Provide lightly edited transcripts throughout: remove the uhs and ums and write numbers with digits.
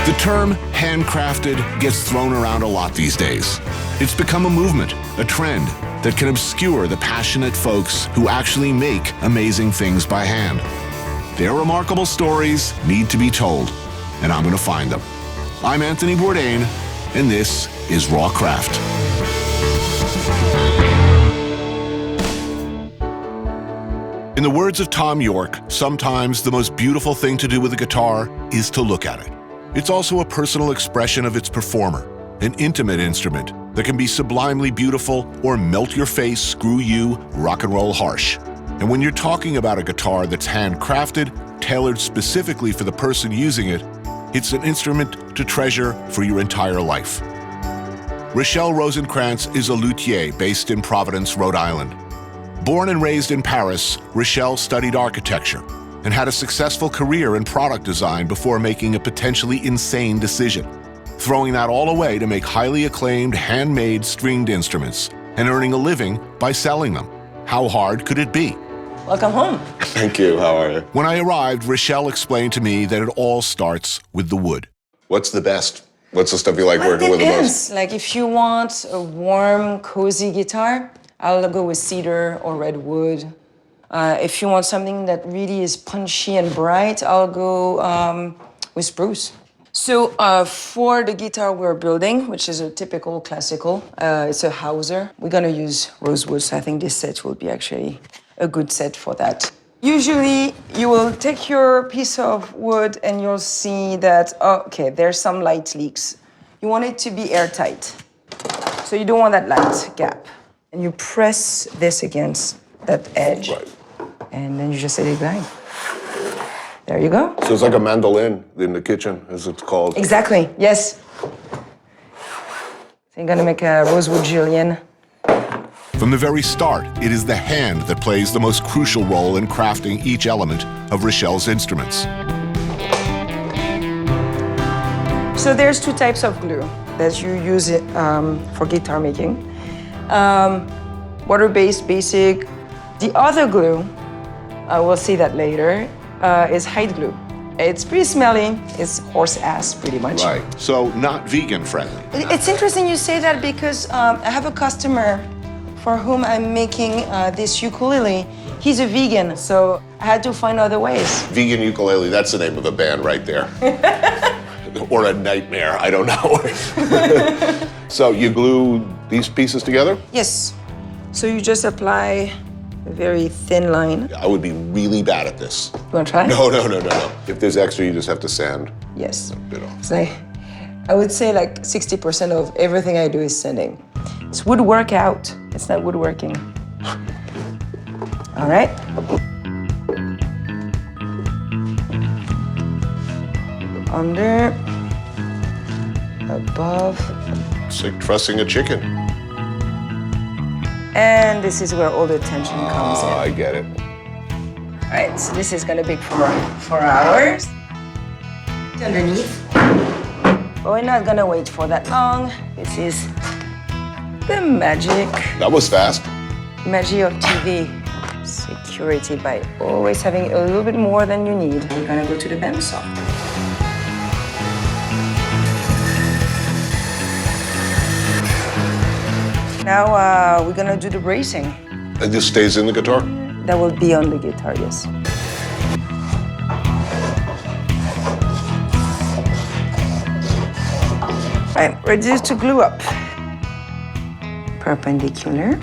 The term handcrafted gets thrown around a lot these days. It's become a movement, a trend that can obscure the passionate folks who actually make amazing things by hand. Their remarkable stories need to be told, and I'm going to find them. I'm Anthony Bourdain, and this is Rawcraft. In the words of Tom York, sometimes the most beautiful thing to do with a guitar is to look at it. It's also a personal expression of its performer, an intimate instrument that can be sublimely beautiful or melt your face, screw you, rock and roll harsh. And when you're talking about a guitar that's handcrafted, tailored specifically for the person using it, it's an instrument to treasure for your entire life. Rochelle Rosenkrantz is a luthier based in Providence, Rhode Island. Born and raised in Paris, Rochelle studied architecture and had a successful career in product design before making a potentially insane decision, throwing that all away to make highly acclaimed handmade stringed instruments and earning a living by selling them. How hard could it be? Welcome home. Thank you. How are you? When I arrived, Rochelle explained to me that it all starts with the wood. What's the best? What's the stuff you like working with the most? Like if you want a warm, cozy guitar, I'll go with cedar or redwood. If you want something that really is punchy and bright, I'll go with spruce. So for the guitar we're building, which is a typical classical, it's a Hauser. We're gonna use rosewood, so I think this set will be actually a good set for that. Usually you will take your piece of wood and you'll see that, oh, okay, there's some light leaks. You want it to be airtight. So you don't want that light gap. And you press this against that edge. Right. And then you just let it glide. There you go. So it's like a mandolin in the kitchen, as it's called. Exactly, yes. So you're gonna make a rosewood julienne. From the very start, it is the hand that plays the most crucial role in crafting each element of Rochelle's instruments. So there's two types of glue that you use for guitar making. Water-based, basic. The other glue, we'll see that later, is hide glue. It's pretty smelly. It's horse ass, pretty much. Right. So not vegan friendly. It's interesting you say that because I have a customer for whom I'm making this ukulele. He's a vegan, so I had to find other ways. Vegan ukulele, that's the name of a band right there. Or a nightmare, I don't know. So you glue these pieces together? Yes. So you just apply a very thin line. I would be really bad at this. You wanna try? No. If there's extra, you just have to sand. Yes. Bit off. So I would say like 60% of everything I do is sanding. It's woodwork out. It's not woodworking. All right. Under, above. It's like trussing a chicken. And this is where all the tension comes in. I get it. All right, so this is gonna be for hours. Underneath. But we're not gonna wait for that long. This is the magic. That was fast. Magic of TV. Security by always having a little bit more than you need. We're gonna go to the bandsaw. Now we're gonna do the bracing. And this stays in the guitar? That will be on the guitar, yes. Right, ready to glue up. Perpendicular.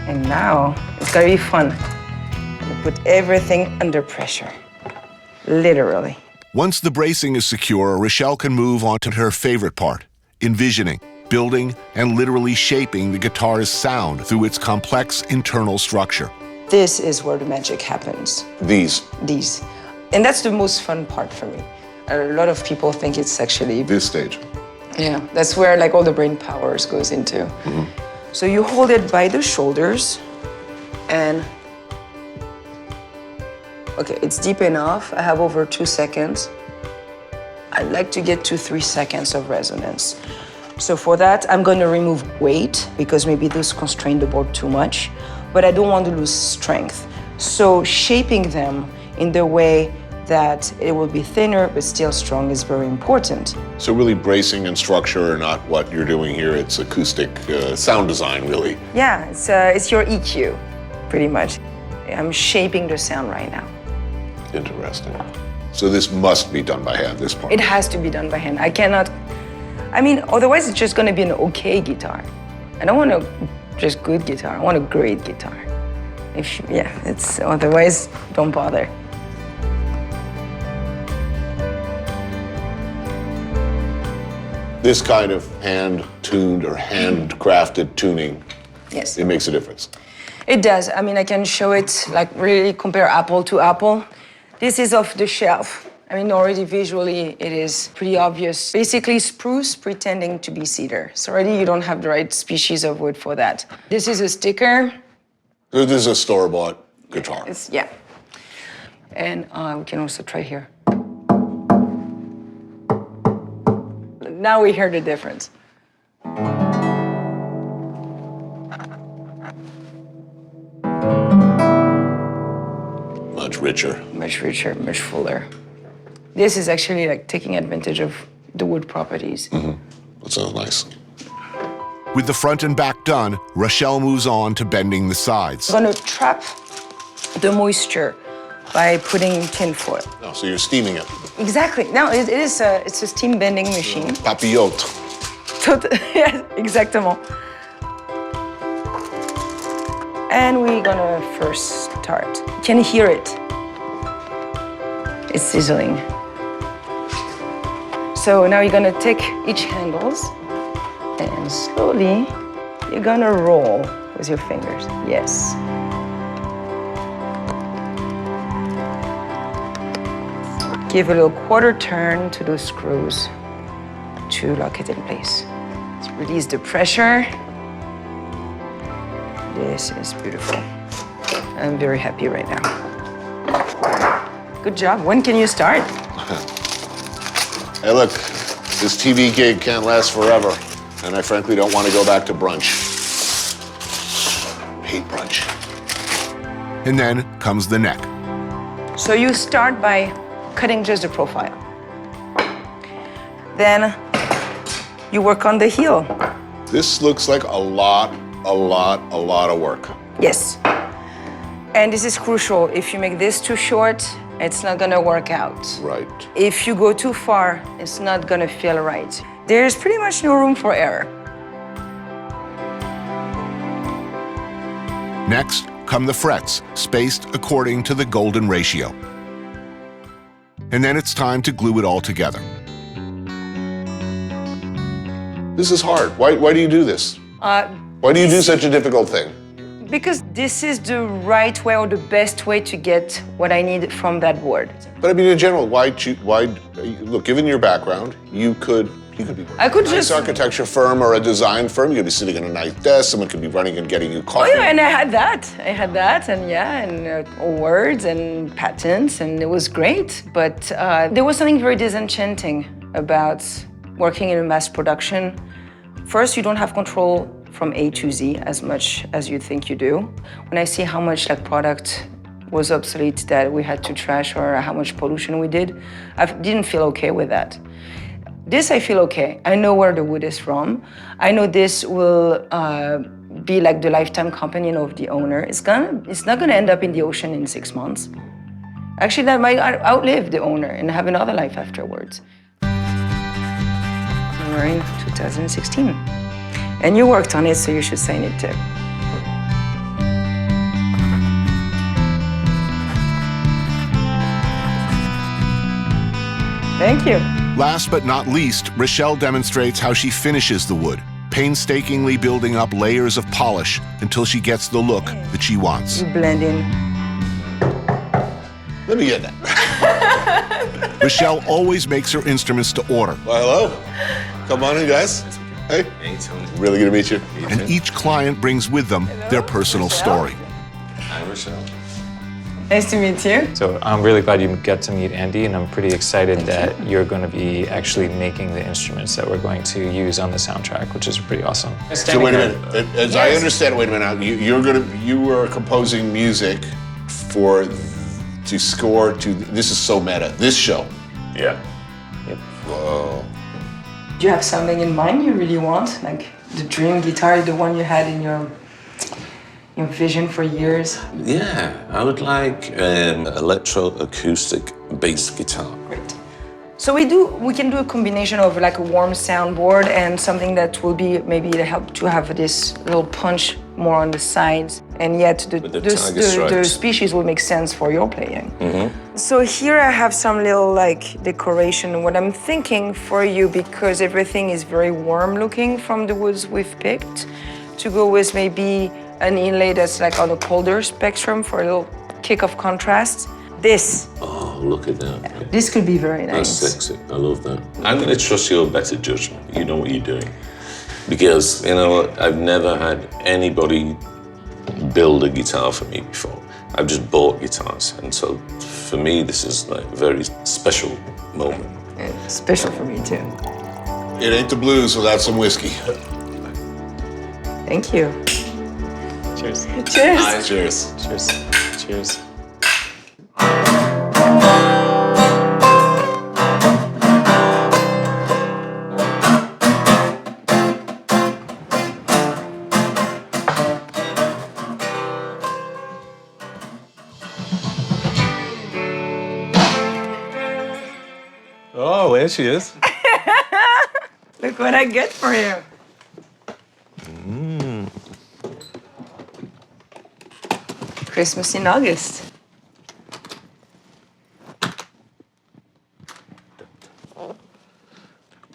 And now it's gonna be fun. I'm gonna put everything under pressure, literally. Once the bracing is secure, Rochelle can move on to her favorite part, envisioning, building, and literally shaping the guitar's sound through its complex internal structure. This is where the magic happens. These. And that's the most fun part for me. A lot of people think it's actually... This stage. Yeah, that's where like all the brain powers goes into. Mm-hmm. So you hold it by the shoulders and... Okay, it's deep enough. I have over 2 seconds. I like to get to 3 seconds of resonance. So for that, I'm going to remove weight because maybe those constrain the board too much, but I don't want to lose strength. So shaping them in the way that it will be thinner but still strong is very important. So really bracing and structure are not what you're doing here. It's acoustic sound design, really. Yeah, it's your EQ, pretty much. I'm shaping the sound right now. Interesting. So this must be done by hand, this part? It has to be done by hand. I cannot, otherwise it's just gonna be an okay guitar. I don't want a just good guitar, I want a great guitar. Otherwise, don't bother. This kind of hand-tuned or handcrafted tuning, Yes. it makes a difference. It does. I can show it, like really compare apple to apple. This is off the shelf. Already visually, it is pretty obvious. Basically spruce pretending to be cedar. So already you don't have the right species of wood for that. This is a sticker. This is a store-bought guitar. Yeah. And we can also try here. Now we hear the difference. Much richer. Much richer, much fuller. This is actually like taking advantage of the wood properties. Mm-hmm. That sounds nice. With the front and back done, Rochelle moves on to bending the sides. I'm gonna trap the moisture by putting tin foil. Oh, so you're steaming it. Exactly. No, it's a steam bending machine. Papillote. Yes, exactement. And we're gonna first start. You can hear it. It's sizzling. So now you're gonna take each handles and slowly you're gonna roll with your fingers. Yes. Give a little quarter turn to those screws to lock it in place. Let's release the pressure. This is beautiful. I'm very happy right now. Good job. When can you start? Hey, look, this TV gig can't last forever, and I frankly don't want to go back to brunch. Hate brunch. And then comes the neck. So you start by cutting just the profile. Then you work on the heel. This looks like a lot of work. Yes. And this is crucial. If you make this too short, it's not gonna work out. Right. If you go too far, it's not gonna feel right. There's pretty much no room for error. Next come the frets, spaced according to the golden ratio. And then it's time to glue it all together. This is hard. Why do you do this? Why do you do such a difficult thing? Because this is the right way or the best way to get what I need from that board. But I mean, in general, look, given your background, you could be working I could at a nice just architecture firm or a design firm. You could be sitting at a nice desk. Someone could be running and getting you coffee. Oh yeah, and I had that, and awards and patents, and it was great. But there was something very disenchanting about working in a mass production. First, you don't have control from A to Z as much as you think you do. When I see how much product was obsolete that we had to trash or how much pollution we did, I didn't feel okay with that. This I feel okay. I know where the wood is from. I know this will be like the lifetime companion of the owner. It's not gonna end up in the ocean in 6 months. Actually, that might outlive the owner and have another life afterwards. We're in 2016. And you worked on it, so you should sign it too. Thank you. Last but not least, Rochelle demonstrates how she finishes the wood, painstakingly building up layers of polish until she gets the look that she wants. You blend in. Let me get that. Rochelle always makes her instruments to order. Well, hello. Come on in, guys. Hey. Hey, Tony. Really good to meet you. And each client brings with them their personal story. Hi, Rochelle. Nice to meet you. So I'm really glad you get to meet Andy, and I'm pretty excited that you're going to be actually making the instruments that we're going to use on the soundtrack, which is pretty awesome. So wait a minute. As I understand, wait a minute. You were composing music to to score to, this is so meta, this show. Yeah. Yep. Whoa. Do you have something in mind you really want? Like the dream guitar, the one you had in your vision for years? Yeah, I would like electro-acoustic bass guitar. Great. So we can do a combination of like a warm soundboard and something that will be maybe to help to have this little punch more on the sides, and yet the species will make sense for your playing. So here I have some little like decoration. What I'm thinking for you, because everything is very warm looking from the woods we've picked, to go with maybe an inlay that's like on a colder spectrum for a little kick of contrast. This. Oh, look at that. This could be very nice. That's sexy. I love that. I'm going to trust your better judgment. You know what you're doing. Because, you know what, I've never had anybody build a guitar for me before. I've just bought guitars. And so for me, this is like a very special moment. It's special for me too. It ain't the blues without some whiskey. Thank you. Cheers. Cheers. Cheers. Cheers. Cheers. Oh, there she is. Look what I get for you. Christmas in August.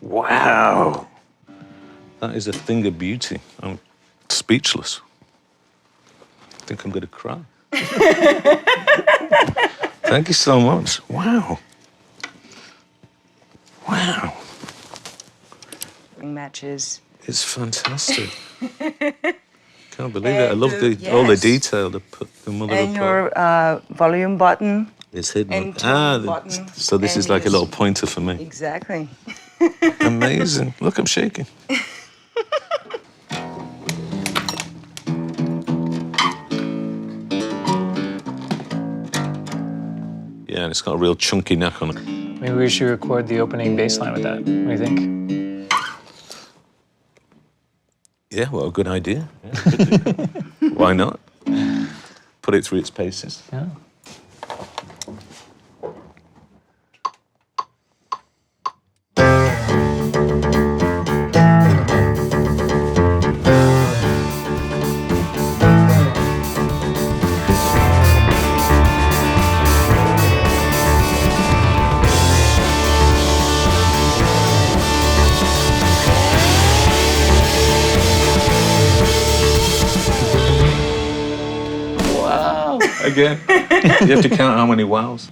Wow. That is a thing of beauty. I'm speechless. I think I'm going to cry. Thank you so much. Wow. Wow. Matches. It's fantastic. Can't believe it. I love all the yes. detail to put the mother And of your volume button. It's hidden. and tone button. So this And is like a yours. little pointer for me. Exactly. Amazing. Look, I'm shaking. Yeah, and it's got a real chunky neck on it. Maybe we should record the opening bass line with that. What do you think? Yeah, well, good idea. Yeah. Why not? Put it through its paces. Yeah. Again. You have to count how many wows.